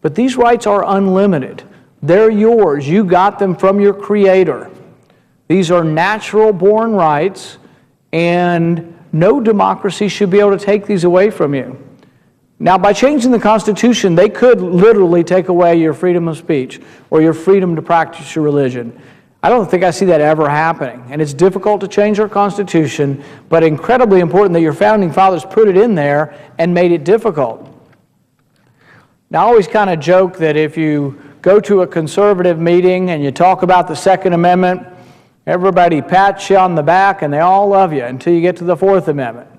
But these rights are unlimited. They're yours. You got them from your Creator. These are natural-born rights, and no democracy should be able to take these away from you. Now, by changing the Constitution, they could literally take away your freedom of speech or your freedom to practice your religion. I don't think I see that ever happening. And it's difficult to change our Constitution, but incredibly important that your founding fathers put it in there and made it difficult. Now, I always kind of joke that if you go to a conservative meeting and you talk about the Second Amendment, everybody pats you on the back and they all love you until you get to the Fourth Amendment.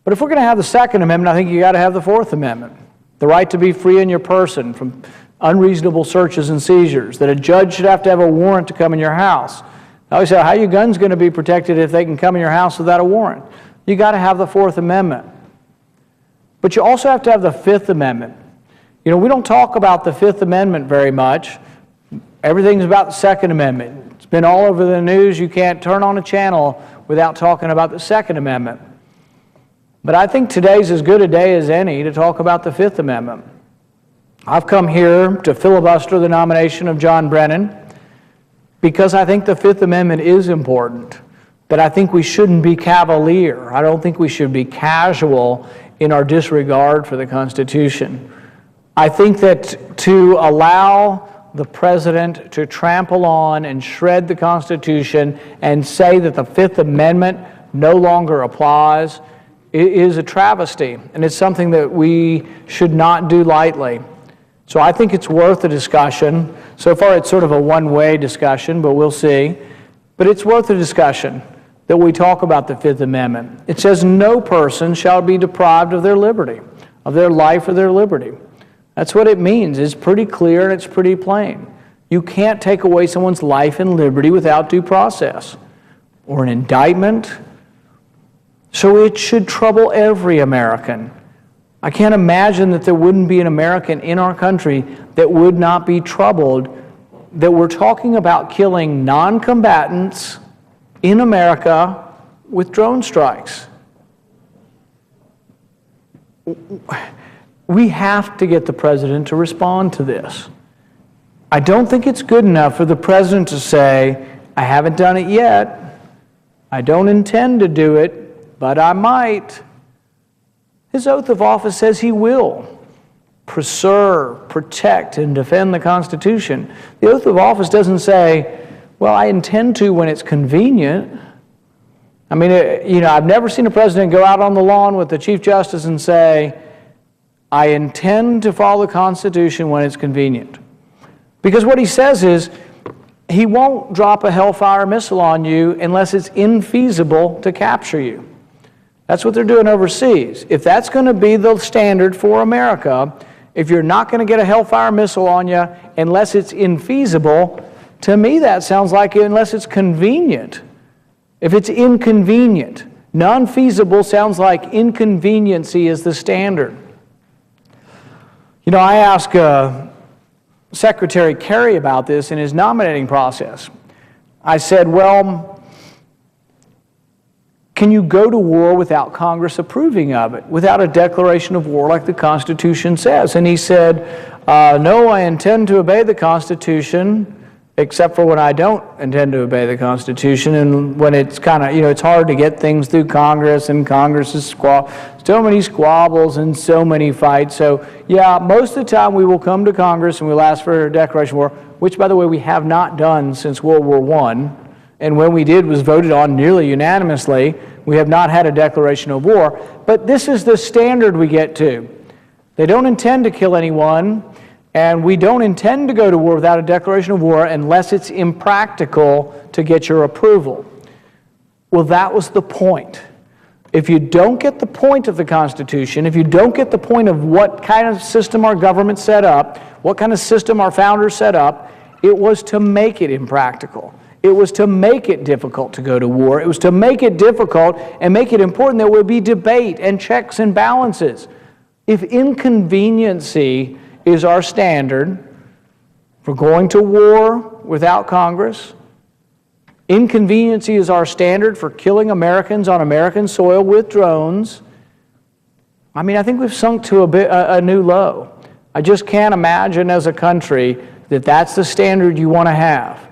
But if we're going to have the Second Amendment, I think you got to have the Fourth Amendment. The right to be free in your person from unreasonable searches and seizures, that a judge should have to have a warrant to come in your house. I always say, how are your guns going to be protected if they can come in your house without a warrant? You got to have the Fourth Amendment. But you also have to have the Fifth Amendment. You know, we don't talk about the Fifth Amendment very much. Everything's about the Second Amendment. It's been all over the news. You can't turn on a channel without talking about the Second Amendment. But I think today's as good a day as any to talk about the Fifth Amendment. I've come here to filibuster the nomination of John Brennan because I think the Fifth Amendment is important, but I think we shouldn't be cavalier. I don't think we should be casual in our disregard for the Constitution. I think that to allow the president to trample on and shred the Constitution and say that the Fifth Amendment no longer applies is a travesty, and it's something that we should not do lightly. So I think it's worth a discussion. So far it's sort of a one-way discussion, but we'll see. But it's worth a discussion that we talk about the Fifth Amendment. It says no person shall be deprived of their liberty, of their life or their liberty. That's what it means. It's pretty clear and it's pretty plain. You can't take away someone's life and liberty without due process or an indictment. So it should trouble every American. I can't imagine that there wouldn't be an American in our country that would not be troubled that we're talking about killing non-combatants in America with drone strikes. We have to get the president to respond to this. I don't think it's good enough for the president to say, I haven't done it yet. I don't intend to do it, but I might. His oath of office says he will preserve, protect, and defend the Constitution. The oath of office doesn't say, well, I intend to when it's convenient. I mean, I've never seen a president go out on the lawn with the Chief Justice and say, I intend to follow the Constitution when it's convenient. Because what he says is, he won't drop a hellfire missile on you unless it's infeasible to capture you. That's what they're doing overseas. If that's going to be the standard for America, if you're not going to get a hellfire missile on you unless it's infeasible, to me that sounds like unless it's convenient. If it's inconvenient, non-feasible sounds like inconveniency is the standard. You know, I asked Secretary Kerry about this in his nominating process. I said, well, can you go to war without Congress approving of it, without a declaration of war like the Constitution says? And he said, no, I intend to obey the Constitution, except for when I don't intend to obey the Constitution, and when it's kind of, it's hard to get things through Congress, and Congress is so many squabbles and so many fights. So, yeah, most of the time we will come to Congress and we'll ask for a declaration of war, which, by the way, we have not done since World War I. And when we did was voted on nearly unanimously. We have not had a declaration of war. But this is the standard we get to. They don't intend to kill anyone, and we don't intend to go to war without a declaration of war unless it's impractical to get your approval. Well, that was the point. If you don't get the point of the Constitution, if you don't get the point of what kind of system our government set up, what kind of system our founders set up, it was to make it impractical. It was to make it difficult to go to war. It was to make it difficult and make it important that there would be debate and checks and balances. If inconveniency is our standard, for going to war without Congress. Inconveniency is our standard for killing Americans on American soil with drones. I mean, I think we've sunk to a new low. I just can't imagine as a country that that's the standard you want to have.